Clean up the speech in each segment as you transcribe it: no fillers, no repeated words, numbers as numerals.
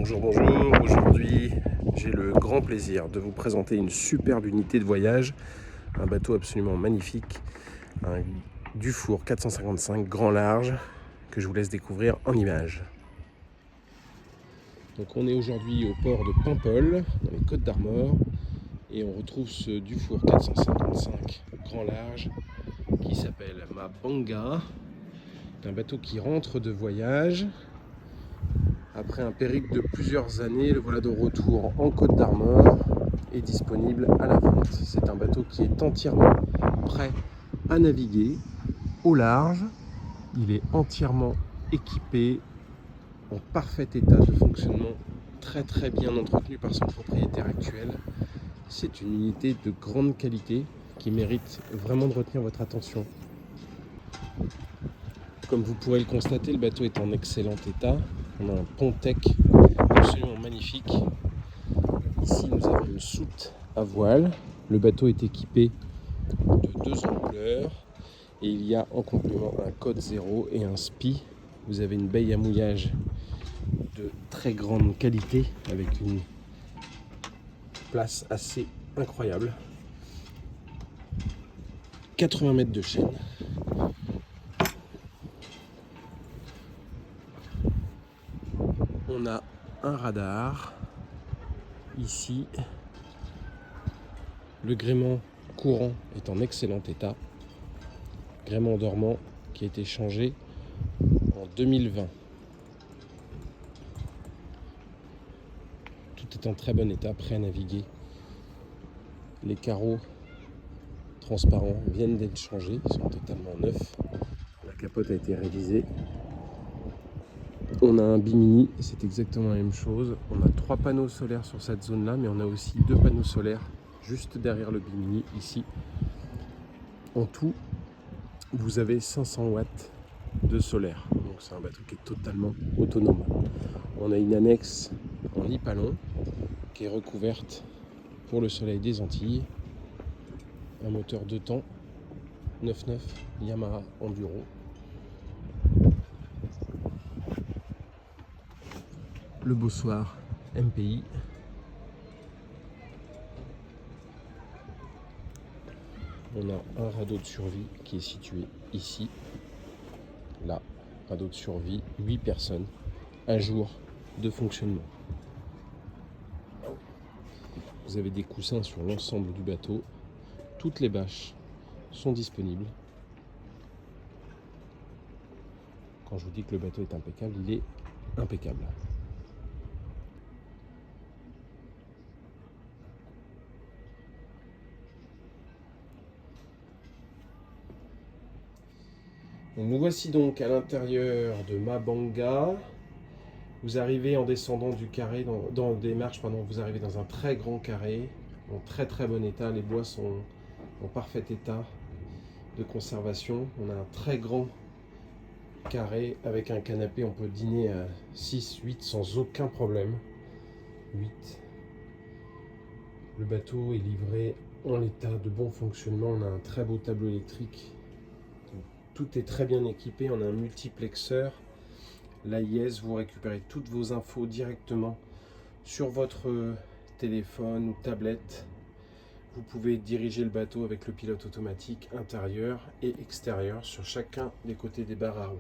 Bonjour, aujourd'hui j'ai le grand plaisir de vous présenter une superbe unité de voyage, un bateau absolument magnifique, un Dufour 455 grand large que je vous laisse découvrir en images. Donc on est aujourd'hui au port de Paimpol, dans les Côtes d'Armor, et on retrouve ce Dufour 455 grand large qui s'appelle Mabanga. C'est un bateau qui rentre de voyage. Après un périple de plusieurs années, le voilà de retour en Côte d'Armor est disponible à la vente. C'est un bateau qui est entièrement prêt à naviguer au large. Il est entièrement équipé, en parfait état de fonctionnement, très bien entretenu par son propriétaire actuel. C'est une unité de grande qualité qui mérite vraiment de retenir votre attention. Comme vous pourrez le constater, le bateau est en excellent état. On a un Pontec absolument magnifique. Ici, nous avons une soute à voile. Le bateau est équipé de 2 enrouleurs et il y a en complément un code 0 et un SPI. Vous avez une baie à mouillage de très grande qualité avec une place assez incroyable. 80 mètres de chaîne. On a un radar ici. Le gréement courant est en excellent état. Gréement dormant qui a été changé en 2020. Tout est en très bon état, prêt à naviguer. Les carreaux transparents viennent d'être changés, ils sont totalement neufs. La capote a été révisée. On a un bimini, c'est exactement la même chose. On a 3 panneaux solaires sur cette zone-là, mais on a aussi 2 panneaux solaires juste derrière le bimini, ici. En tout, vous avez 500 watts de solaire. Donc c'est un bateau qui est totalement autonome. On a une annexe en Lipalon qui est recouverte pour le soleil des Antilles. Un moteur 2 temps 9.9 Yamaha Enduro. Le bossoir MPI. On a un radeau de survie qui est situé ici. Là, radeau de survie, 8 personnes, un jour de fonctionnement. Vous avez des coussins sur l'ensemble du bateau. Toutes les bâches sont disponibles. Quand je vous dis que le bateau est impeccable, il est impeccable. Nous voici donc à l'intérieur de Mabanga. Vous arrivez en descendant du carré, dans des marches, vous arrivez dans un très grand carré, en très bon état. Les bois sont en parfait état de conservation. On a un très grand carré avec un canapé, on peut dîner à 6, 8 sans aucun problème. 8. Le bateau est livré en l'état de bon fonctionnement. On a un très beau tableau électrique. Tout est très bien équipé. On a un multiplexeur. L'AIS, vous récupérez toutes vos infos directement sur votre téléphone ou tablette. Vous pouvez diriger le bateau avec le pilote automatique intérieur et extérieur sur chacun des côtés des barres à roues.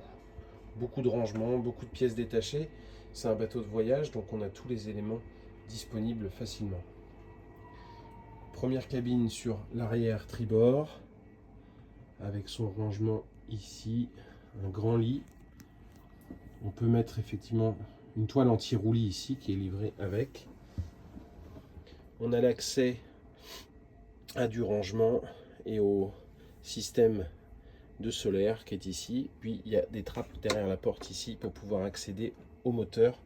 Beaucoup de rangements, beaucoup de pièces détachées. C'est un bateau de voyage, donc on a tous les éléments disponibles facilement. Première cabine sur l'arrière tribord, avec son rangement ici, un grand lit. On peut mettre effectivement une toile anti-roulis ici qui est livrée avec. On a l'accès à du rangement et au système de solaire qui est ici. Puis il y a des trappes derrière la porte ici pour pouvoir accéder au moteur,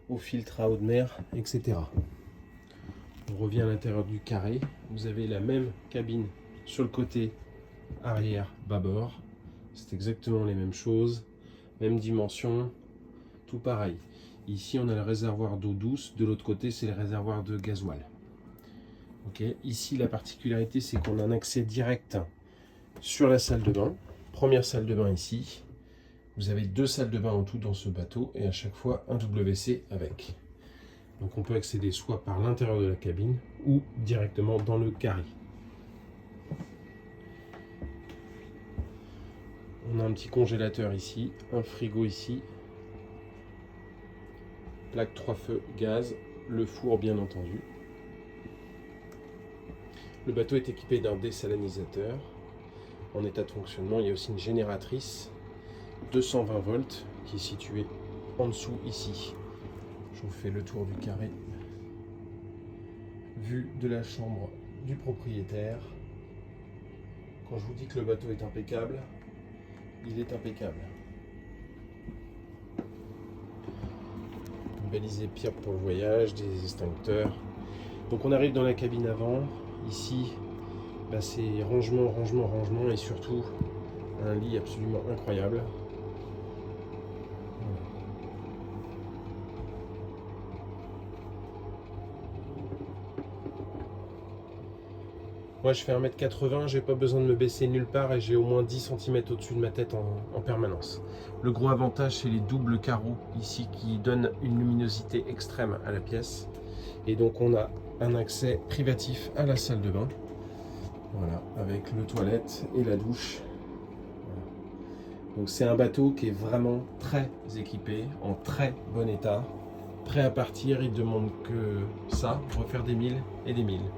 au filtre à eau de mer, etc. On revient à l'intérieur du carré. Vous avez la même cabine sur le côté arrière bâbord. C'est exactement les mêmes choses. Même dimension, tout pareil. Ici, on a le réservoir d'eau douce. De l'autre côté, c'est le réservoir de gasoil. Okay. Ici, la particularité, c'est qu'on a un accès direct sur la salle de bain. Première salle de bain ici. Vous avez 2 salles de bain en tout dans ce bateau et à chaque fois un WC avec. Donc on peut accéder soit par l'intérieur de la cabine ou directement dans le carré. On a un petit congélateur ici, un frigo ici, plaque 3 feux, gaz, le four bien entendu. Le bateau est équipé d'un désalinisateur en état de fonctionnement. Il y a aussi une génératrice 220 volts qui est située en dessous ici. Je vous fais le tour du carré. Vue de la chambre du propriétaire. Quand je vous dis que le bateau est impeccable, il est impeccable. Une balise épière pour le voyage, des extincteurs. Donc on arrive dans la cabine avant. Ici, c'est rangement, rangement, rangement et surtout un lit absolument incroyable. Moi je fais 1m80, j'ai pas besoin de me baisser nulle part et j'ai au moins 10 cm au-dessus de ma tête en permanence. Le gros avantage c'est les doubles carreaux ici qui donnent une luminosité extrême à la pièce. Et donc on a un accès privatif à la salle de bain. Voilà, avec le toilette et la douche. Voilà. Donc c'est un bateau qui est vraiment très équipé, en très bon état. Prêt à partir, il demande que ça, refaire des milles et des milles.